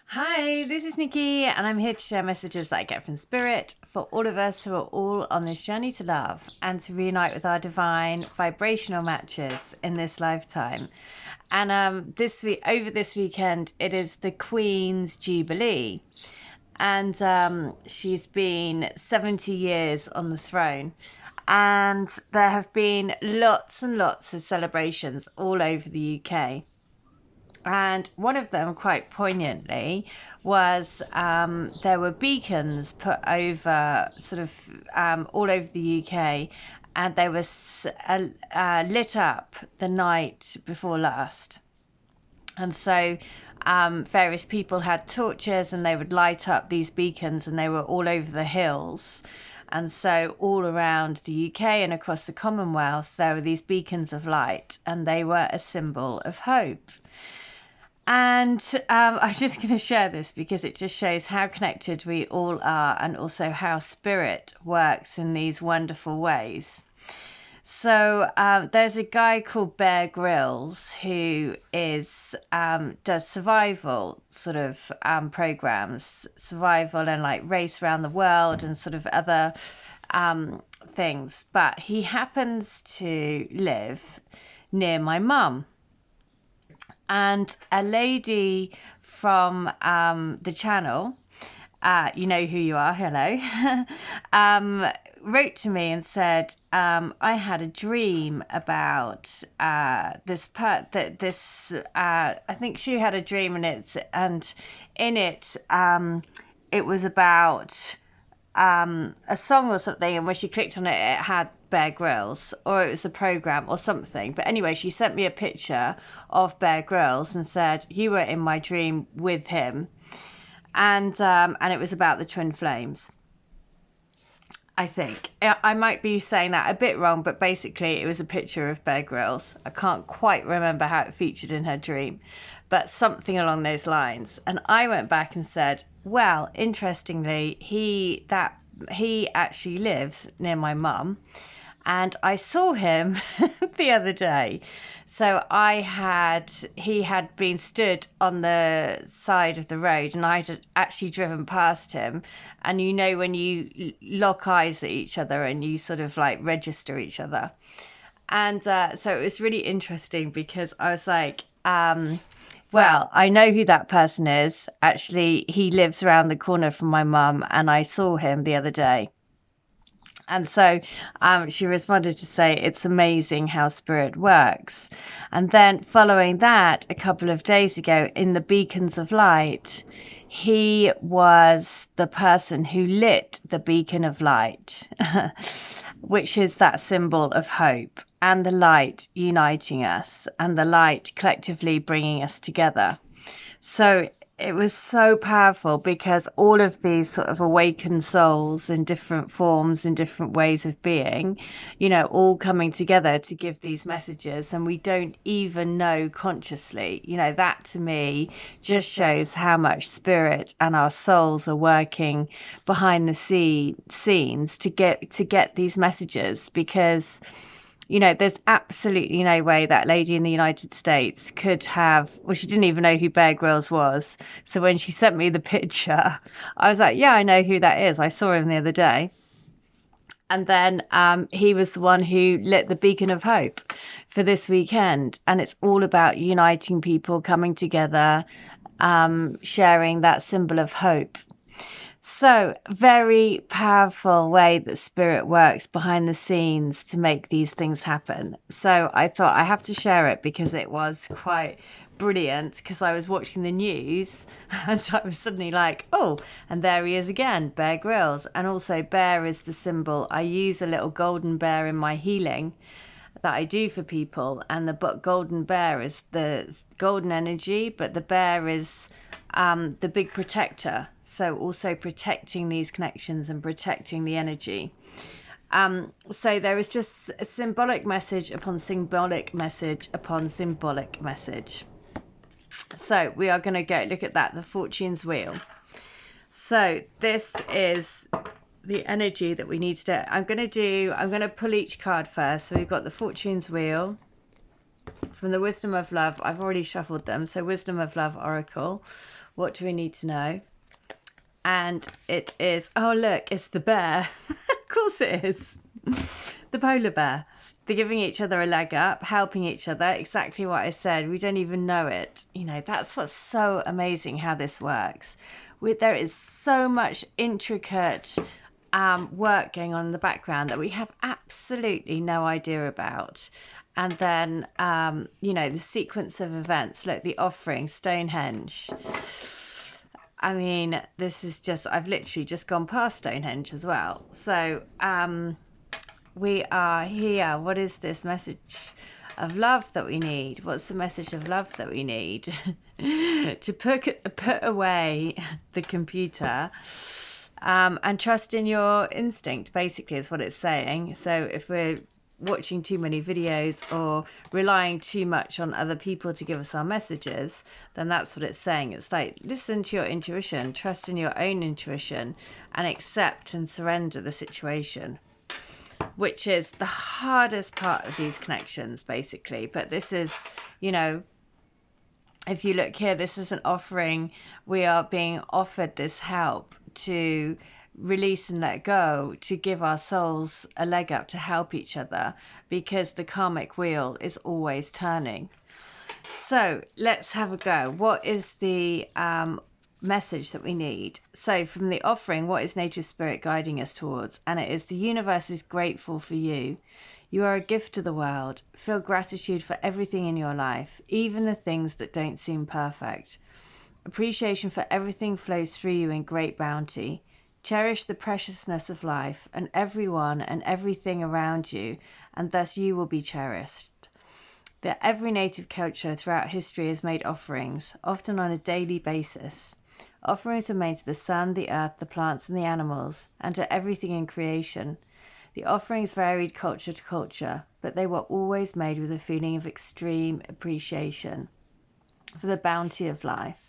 Hi, this is Nikki, and I'm here to share messages that I get from Spirit for all of us who are all on this journey to love and to reunite with our divine vibrational matches in this lifetime. And over this weekend, it is the Queen's Jubilee, and she's been 70 years on the throne. And there have been lots and lots of celebrations all over the UK. And one of them, quite poignantly, was there were beacons put over all over the UK, and they were lit up the night before last. And so various people had torches and they would light up these beacons, and they were all over the hills. And so all around the UK and across the Commonwealth, there were these beacons of light, and they were a symbol of hope. And I'm just going to share this because it just shows how connected we all are, and also how spirit works in these wonderful ways. So there's a guy called Bear Grylls who does survival programs, survival and like race around the world and sort of other things. But he happens to live near my mum. And a lady from the channel, you know who you are, hello, wrote to me and said, I had a dream about I think she had a dream, and in it, it was about a song or something, and when she clicked on it, it had Bear Grylls, or it was a program or something. But anyway, she sent me a picture of Bear Grylls and said, you were in my dream with him, and it was about the twin flames. I think I might be saying that a bit wrong, but basically it was a picture of Bear Grylls. I can't quite remember how it featured in her dream, but something along those lines. And I went back and said, well, interestingly, he actually lives near my mum, and I saw him the other day. So he had been stood on the side of the road, and I had actually driven past him. And you know, when you lock eyes at each other and you sort of like register each other. And so it was really interesting because I was like, well, I know who that person is. Actually, he lives around the corner from my mum, and I saw him the other day. And so she responded to say, it's amazing how spirit works. And then following that, a couple of days ago in the Beacons of Light, he was the person who lit the beacon of light, which is that symbol of hope and the light uniting us and the light collectively bringing us together. So it was so powerful because all of these sort of awakened souls in different forms, in different ways of being, you know, all coming together to give these messages, and we don't even know consciously. You know, that to me just shows how much spirit and our souls are working behind the scenes to get these messages, because you know, there's absolutely no way that lady in the United States could have, well, she didn't even know who Bear Grylls was. So when she sent me the picture, I was like, yeah, I know who that is. I saw him the other day. And then he was the one who lit the beacon of hope for this weekend. And it's all about uniting people, coming together, sharing that symbol of hope. So, very powerful way that spirit works behind the scenes to make these things happen. So I thought I have to share it because it was quite brilliant, because I was watching the news and I was suddenly like, oh, and there he is again, Bear Grylls. And also bear is the symbol. I use a little golden bear in my healing that I do for people, and the golden bear is the golden energy, but the bear is the big protector. So also protecting these connections and protecting the energy. So there is just a symbolic message upon symbolic message upon symbolic message. So we are going to go look at that, the Fortune's Wheel. So this is the energy that we need to do. I'm going to pull each card first. So we've got the Fortune's Wheel from the Wisdom of Love. I've already shuffled them. So Wisdom of Love Oracle. What do we need to know? And it is, oh look, it's the bear. Of course it is. The polar bear. They're giving each other a leg up, helping each other. Exactly what I said. We don't even know it. You know, that's what's so amazing how this works. There is so much intricate work going on in the background that we have absolutely no idea about. And then, you know, the sequence of events, look, the offering, Stonehenge. I mean, this is just, I've literally just gone past Stonehenge as well. So we are here. What is this message of love that we need? What's the message of love that we need? To put away the computer and trust in your instinct, basically, is what it's saying. So if we're watching too many videos or relying too much on other people to give us our messages, then that's what it's saying. It's like, listen to your intuition, trust in your own intuition, and accept and surrender the situation, which is the hardest part of these connections, basically. But this is, you know, if you look here, this is an offering. We are being offered this help to release and let go, to give our souls a leg up to help each other, because the karmic wheel is always turning. So let's have a go. What is the message that we need? So from the offering, what is nature spirit guiding us towards? And it is, the universe is grateful for you. You are a gift to the world. Feel gratitude for everything in your life, even the things that don't seem perfect. Appreciation for everything flows through you in great bounty. Cherish the preciousness of life and everyone and everything around you, and thus you will be cherished. That every native culture throughout history has made offerings, often on a daily basis. Offerings are made to the sun, the earth, the plants and the animals, and to everything in creation. The offerings varied culture to culture, but they were always made with a feeling of extreme appreciation for the bounty of life.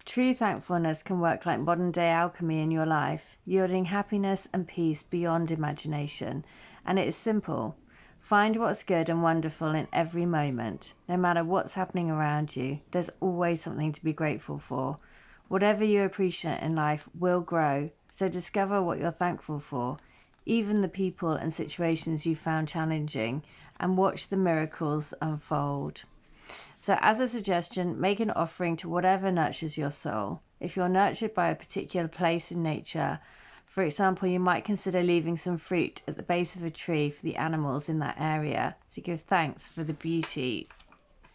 True thankfulness can work like modern-day alchemy in your life, yielding happiness and peace beyond imagination. And it is simple. Find what's good and wonderful in every moment. No matter what's happening around you, there's always something to be grateful for. Whatever you appreciate in life will grow, so discover what you're thankful for, even the people and situations you found challenging, and watch the miracles unfold. So as a suggestion, make an offering to whatever nurtures your soul. If you're nurtured by a particular place in nature, for example, you might consider leaving some fruit at the base of a tree for the animals in that area to give thanks for the beauty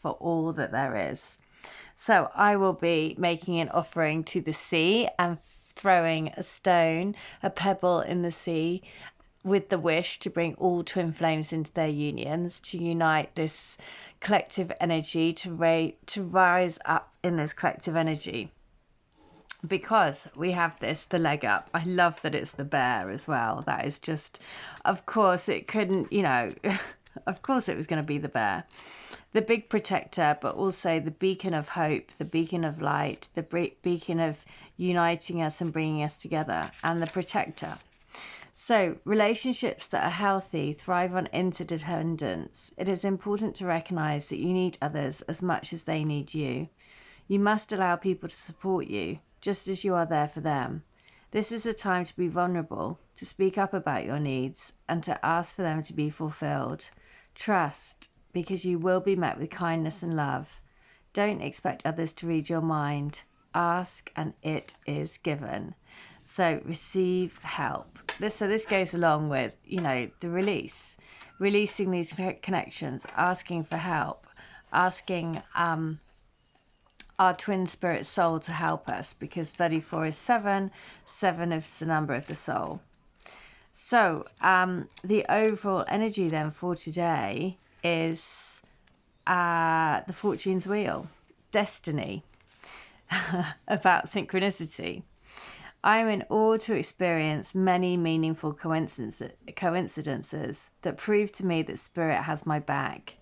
for all that there is. So I will be making an offering to the sea and throwing a stone, a pebble in the sea, with the wish to bring all twin flames into their unions, to unite this collective energy, to rise up in this collective energy, because we have this, the leg up. I love that it's the bear as well. That is just, of course it couldn't, you know, of course it was going to be the bear, the big protector, but also the beacon of hope, the beacon of light, the beacon of uniting us and bringing us together, and the protector. So, relationships that are healthy thrive on interdependence. It is important to recognize that you need others as much as they need you. You must allow people to support you, just as you are there for them. This is a time to be vulnerable, to speak up about your needs, and to ask for them to be fulfilled. Trust, because you will be met with kindness and love. Don't expect others to read your mind. Ask and it is given. So receive help. This goes along with, you know, the releasing these connections, asking for help, asking our twin spirit soul to help us, because 34 is 7 is the number of the soul. So the overall energy then for today is the fortune's wheel, destiny, about synchronicity. I am in awe to experience many meaningful coincidences that prove to me that spirit has my back.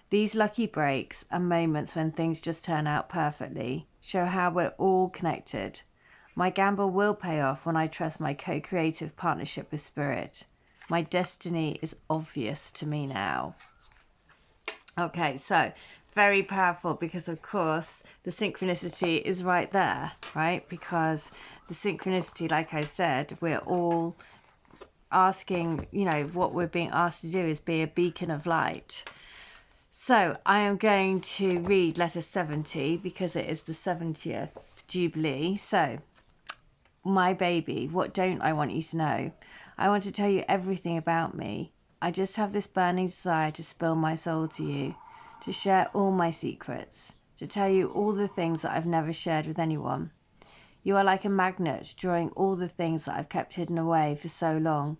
These lucky breaks and moments when things just turn out perfectly show how we're all connected. My gamble will pay off when I trust my co-creative partnership with spirit. My destiny is obvious to me now. Okay, so very powerful because, of course, the synchronicity is right there, right? Because the synchronicity, like I said, we're all asking, you know, what we're being asked to do is be a beacon of light. So I am going to read letter 70 because it is the 70th Jubilee. So, my baby, what don't I want you to know? I want to tell you everything about me. I just have this burning desire to spill my soul to you, to share all my secrets, to tell you all the things that I've never shared with anyone. You are like a magnet, drawing all the things that I've kept hidden away for so long,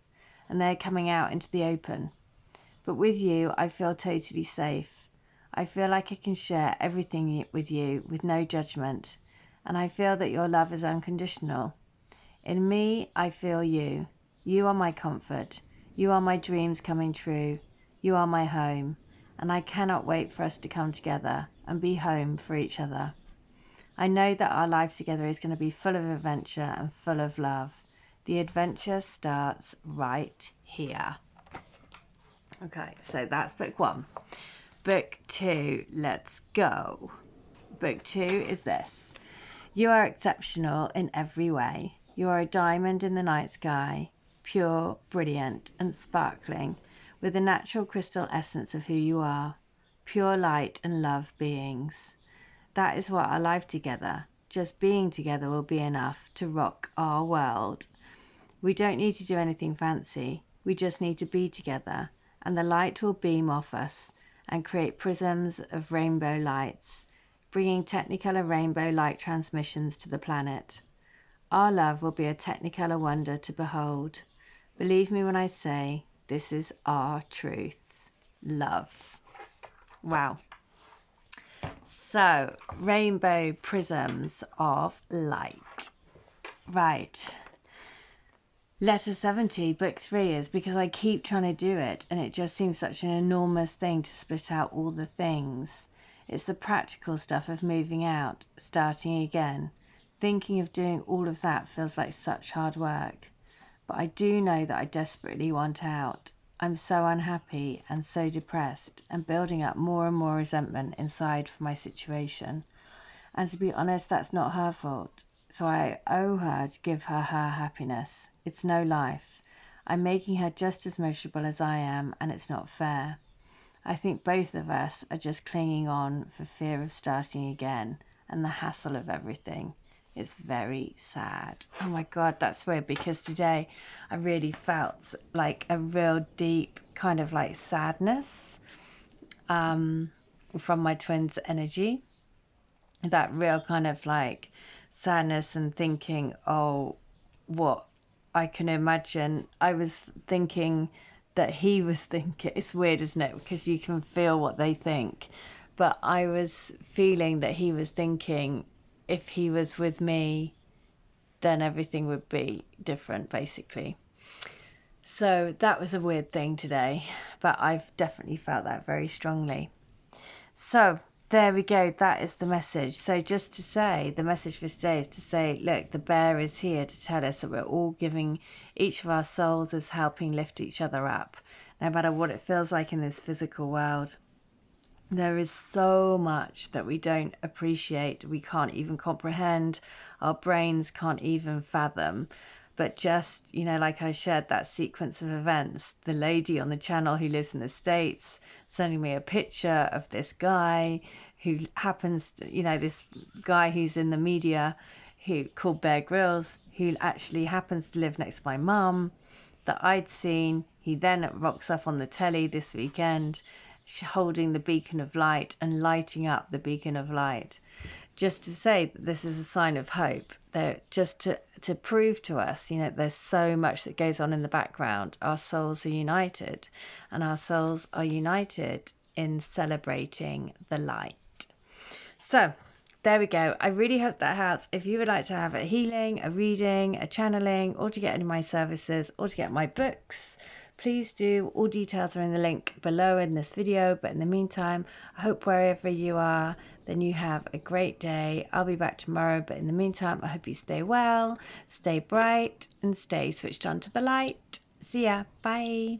and they're coming out into the open. But with you, I feel totally safe. I feel like I can share everything with you with no judgment, and I feel that your love is unconditional. In me, I feel you. You are my comfort. You are my dreams coming true. You are my home, and I cannot wait for us to come together and be home for each other. I know that our life together is going to be full of adventure and full of love. The adventure starts right here. Okay, so that's book 1. Book 2, let's go. Book 2 is this. You are exceptional in every way. You are a diamond in the night sky, pure, brilliant, and sparkling, with the natural crystal essence of who you are, pure light and love beings. That is what our life together, just being together, will be enough to rock our world. We don't need to do anything fancy. We just need to be together, and the light will beam off us and create prisms of rainbow lights, bringing Technicolor rainbow light transmissions to the planet. Our love will be a Technicolor wonder to behold. Believe me when I say, this is our truth. Love. Wow. So, rainbow prisms of light. Right. Letter 70, book 3 is because I keep trying to do it, and it just seems such an enormous thing to split out all the things. It's the practical stuff of moving out, starting again. Thinking of doing all of that feels like such hard work. But I do know that I desperately want out. I'm so unhappy and so depressed, and building up more and more resentment inside for my situation. And to be honest, that's not her fault. So I owe her to give her her happiness. It's no life. I'm making her just as miserable as I am, and it's not fair. I think both of us are just clinging on for fear of starting again and the hassle of everything. It's very sad. Oh my God, that's weird because today I really felt like a real deep kind of like sadness from my twins' energy. That real kind of like sadness and thinking, oh, what I can imagine. I was thinking that he was thinking. It's weird, isn't it? Because you can feel what they think. But I was feeling that he was thinking if he was with me, then everything would be different, basically. So that was a weird thing today, but I've definitely felt that very strongly. So there we go. That is the message. So just to say, the message for today is to say, look, the bear is here to tell us that we're all giving, each of our souls is helping lift each other up, no matter what it feels like in this physical world. There is so much that we don't appreciate, we can't even comprehend, our brains can't even fathom. But just, you know, like I shared that sequence of events, the lady on the channel who lives in the States sending me a picture of this guy who happens to, you know, this guy who's in the media who called Bear Grylls, who actually happens to live next to my mum, that I'd seen. He then rocks up on the telly this weekend holding the beacon of light and lighting up the beacon of light, just to say that this is a sign of hope. They're just to prove to us, you know, there's so much that goes on in the background. Our souls are united, and our souls are united in celebrating the light. So there we go. I really hope that helps. If you would like to have a healing, a reading, a channeling, or to get any of my services, or to get my books, please do. All details are in the link below in this video. But in the meantime, I hope wherever you are, then you have a great day. I'll be back tomorrow. But in the meantime, I hope you stay well, stay bright, and stay switched on to the light. See ya. Bye.